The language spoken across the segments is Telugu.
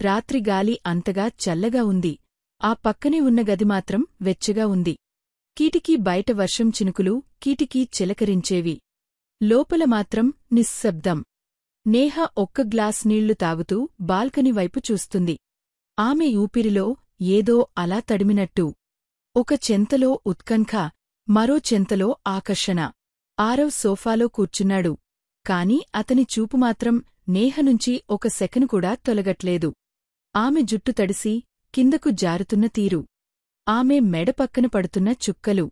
రాత్రిగాలి అంతగా చల్లగా ఉంది. ఆ పక్కనే ఉన్న గది మాత్రం వెచ్చగా ఉంది. కిటికీ బయట వర్షం చినుకులు కిటికీ చిలకరించేవి. లోపల మాత్రం నిశ్శబ్దం. నేహ ఒక్క గ్లాస్ నీళ్లు తాగుతూ బాల్కనీ వైపు చూస్తుంది. ఆమె ఊపిరిలో ఏదో అలా తడిమినట్టు. ఒక చెంతలో ఉత్కంఠ, మరో చెంతలో ఆకర్షణ. ఆరవ్ సోఫాలో కూర్చున్నాడు. కాని అతని చూపుమాత్రం నేహనుంచి ఒక సెకను కూడా తొలగట్లేదు. ఆమె జుట్టు తడిసి కిందకు జారుతున్న తీరు, ఆమె మెడ పక్కన పడుతున్న చుక్కలు,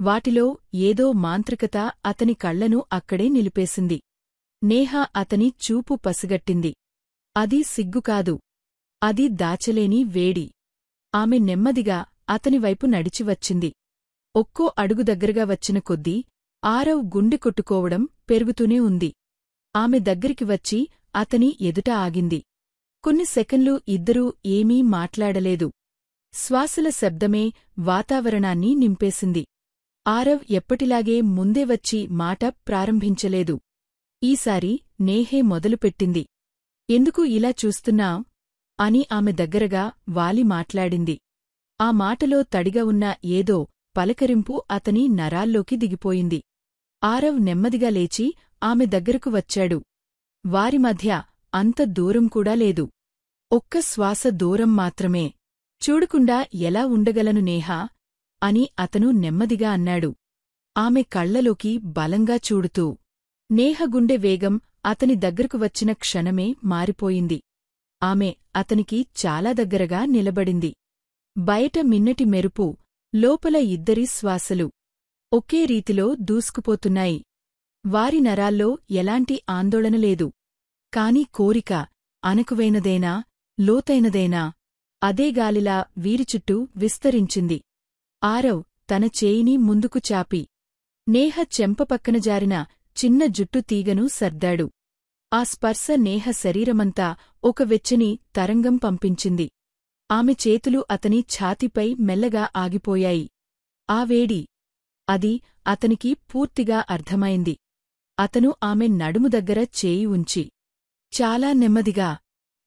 వాటిలో ఏదో మాంత్రికత అతని కళ్లను అక్కడే నిలిపేసింది. నేహ అతని చూపు పసిగట్టింది. అది సిగ్గుకాదు, అది దాచలేని వేడి. ఆమె నెమ్మదిగా అతనివైపు నడిచివచ్చింది. ఒక్కో అడుగు దగ్గరగా వచ్చిన కొద్దీ ఆరవ్ గుండె కొట్టుకోవడం పెరుగుతూనే ఉంది. ఆమె దగ్గరికి వచ్చి అతని ఎదుట ఆగింది. కొన్ని సెకన్లు ఇద్దరూ ఏమీ మాట్లాడలేదు. శ్వాసల శబ్దమే వాతావరణాన్ని నింపేసింది. ఆరవ్ ఎప్పటిలాగే ముందే వచ్చి మాట ప్రారంభించలేదు. ఈసారి నేహే మొదలుపెట్టింది. ఎందుకు ఇలా చూస్తున్నావ్? అని ఆమె దగ్గరగా వాలి మాట్లాడింది. ఆ మాటలో తడిగా ఉన్న ఏదో పలకరింపు అతని నరాల్లోకి దిగిపోయింది. ఆరవ్ నెమ్మదిగా లేచి ఆమె దగ్గరకు వచ్చాడు. వారి మధ్య అంత దూరం కూడా లేదు. ఒక్క శ్వాస దూరం మాత్రమే. చూడకుండా ఎలా ఉండగలను నేహా? అని అతను నెమ్మదిగా అన్నాడు, ఆమె కళ్లలోకి బలంగా చూడుతూ. నేహ గుండె వేగం అతని దగ్గరకు వచ్చిన క్షణమే మారిపోయింది. ఆమె అతనికి చాలా దగ్గరగా నిలబడింది. బయట మిన్నటి మెరుపు, లోపల ఇద్దరి శ్వాసలు ఒకే రీతిలో దూసుకుపోతున్నాయి. వారి నరాల్లో ఎలాంటి ఆందోళన లేదు. కాని కోరిక అణకువైనదేనా, లోతైనదేనా? అదే గాలిలా వీరి చుట్టూ విస్తరించింది. ఆరవ్ తన చేయిని ముందుకు చాపి నేహ చెంప పక్కన జారిన చిన్న జుట్టు తీగను సర్దాడు. ఆ స్పర్శ నేహ శరీరమంతా ఒక వెచ్చని తరంగం పంపించింది. ఆమె చేతులు అతని ఛాతీపై మెల్లగా ఆగిపోయాయి. ఆ వేడి, అది అతనికి పూర్తిగా అర్థమైంది. అతను ఆమె నడుము దగ్గర చేయి ఉంచి చాలా నెమ్మదిగా,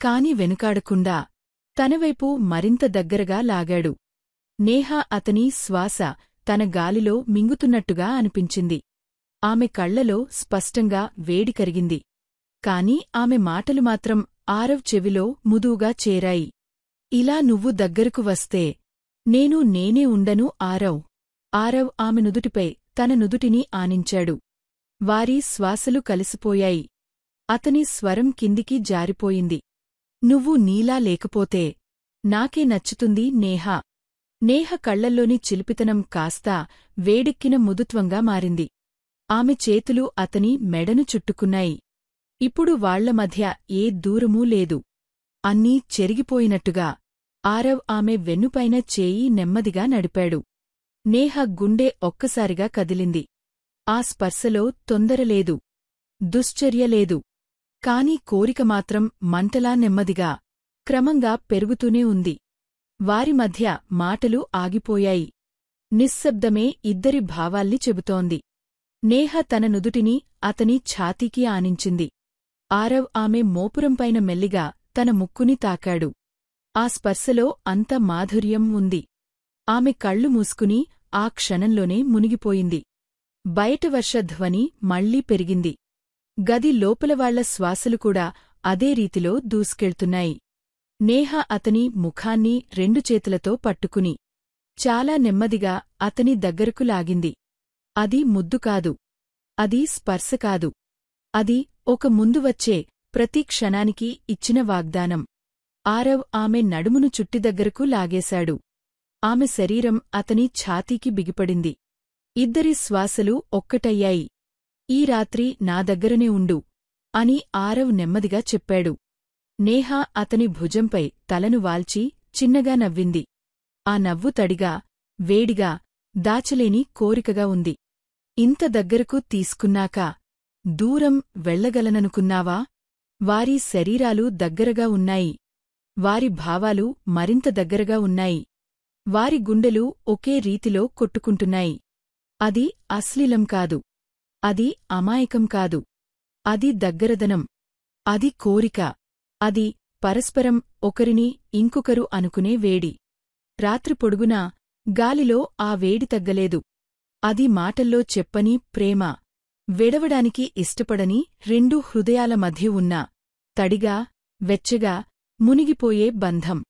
కాని వెనుకాడకుండా తనవైపు మరింత దగ్గరగా లాగాడు. నేహ అతని శ్వాస తన గాలిలో మింగుతున్నట్టుగా అనిపించింది. ఆమె కళ్లలో స్పష్టంగా వేడి కరిగింది. కాని ఆమె మాటలు మాత్రం ఆరవ్ చెవిలో ముదువుగా చేరాయి. ఇలా నువ్వు దగ్గరకు వస్తే నేనే ఉండను ఆరవ్. ఆరవ్ ఆమె నుదుటిపై తన నుదుటిని ఆనించాడు. వారి శ్వాసలు కలిసిపోయాయి. అతని స్వరం కిందికి జారిపోయింది. నువ్వు నీలా లేకపోతే నాకే నచ్చుతుంది నేహా. నేహ కళ్లల్లోని చిలిపితనం కాస్తా వేడెక్కిన ముదుత్వంగా మారింది. ఆమె చేతులు అతని మెడను చుట్టుకున్నాయి. ఇప్పుడు వాళ్ల మధ్య ఏ దూరమూ లేదు. అన్నీ చెరిగిపోయినట్టుగా. ఆరవ్ ఆమె వెన్నుపైన చేయి నెమ్మదిగా నడిపాడు. నేహ గుండె ఒక్కసారిగా కదిలింది. ఆ స్పర్శలో తొందరలేదు, దుశ్చర్యలేదు. కాని కోరిక మాత్రం మంటలా నెమ్మదిగా, క్రమంగా పెరుగుతూనే ఉంది. వారి మధ్య మాటలు ఆగిపోయాయి. నిశ్శబ్దమే ఇద్దరి భావాల్ని చెబుతోంది. నేహ తన నుదుటిని అతని ఛాతీకి ఆనించింది. ఆరవ్ ఆమె మోపురంపైన మెల్లిగా తన ముక్కుని తాకాడు. ఆ స్పర్శలో అంత మాధుర్యం ఉంది. ఆమె కళ్ళు మూసుకుని ఆ క్షణంలోనే మునిగిపోయింది. బయట వర్షధ్వని మళ్లీ పెరిగింది. గది లోపలవాళ్ల శ్వాసలు కూడా అదే రీతిలో దూసుకెళ్తున్నాయి. నేహ అతని ముఖాన్ని రెండు చేతులతో పట్టుకుని చాలా నెమ్మదిగా అతని దగ్గరకు లాగింది. అది ముద్దు కాదు, అది స్పర్శ కాదు, అది ఒక ముందు వచ్చే ప్రతి క్షణానికి ఇచ్చిన వాగ్దానం. ఆరవ్ ఆమె నడుమును చుట్టి దగ్గరకు లాగేశాడు. ఆమె శరీరం అతని ఛాతీకి బిగిపడింది. ఇద్దరి శ్వాసలు ఒక్కటయ్యాయి. ఈ రాత్రి నా దగ్గరనే ఉండు అని ఆరవ్ నెమ్మదిగా చెప్పాడు. నేహ అతని భుజంపై తలను వాల్చి చిన్నగా నవ్వింది. ఆ నవ్వు తడిగా, వేడిగా, దాచలేని కోరికగా ఉంది. ఇంత దగ్గరకు తీసుకున్నాక దూరం వెళ్లగలననుకున్నావా? వారి శరీరాలు దగ్గరగా ఉన్నాయి. వారి భావాలు మరింత దగ్గరగా ఉన్నాయి. వారి గుండెలు ఒకే రీతిలో కొట్టుకుంటున్నాయి. అది అశ్లీలం కాదు, అది అమాయకం కాదు, అది దగ్గరదనం, అది కోరిక, అది పరస్పరం ఒకరిని ఇంకొకరు అనుకునే వేడి. రాత్రి పొడుగునా గాలిలో ఆ వేడి తగ్గలేదు. అది మాటల్లో చెప్పని ప్రేమ. విడవడానికి ఇష్టపడని రెండు హృదయాల మధ్య ఉన్న తడిగా, వెచ్చగా, మునిగిపోయే బంధం.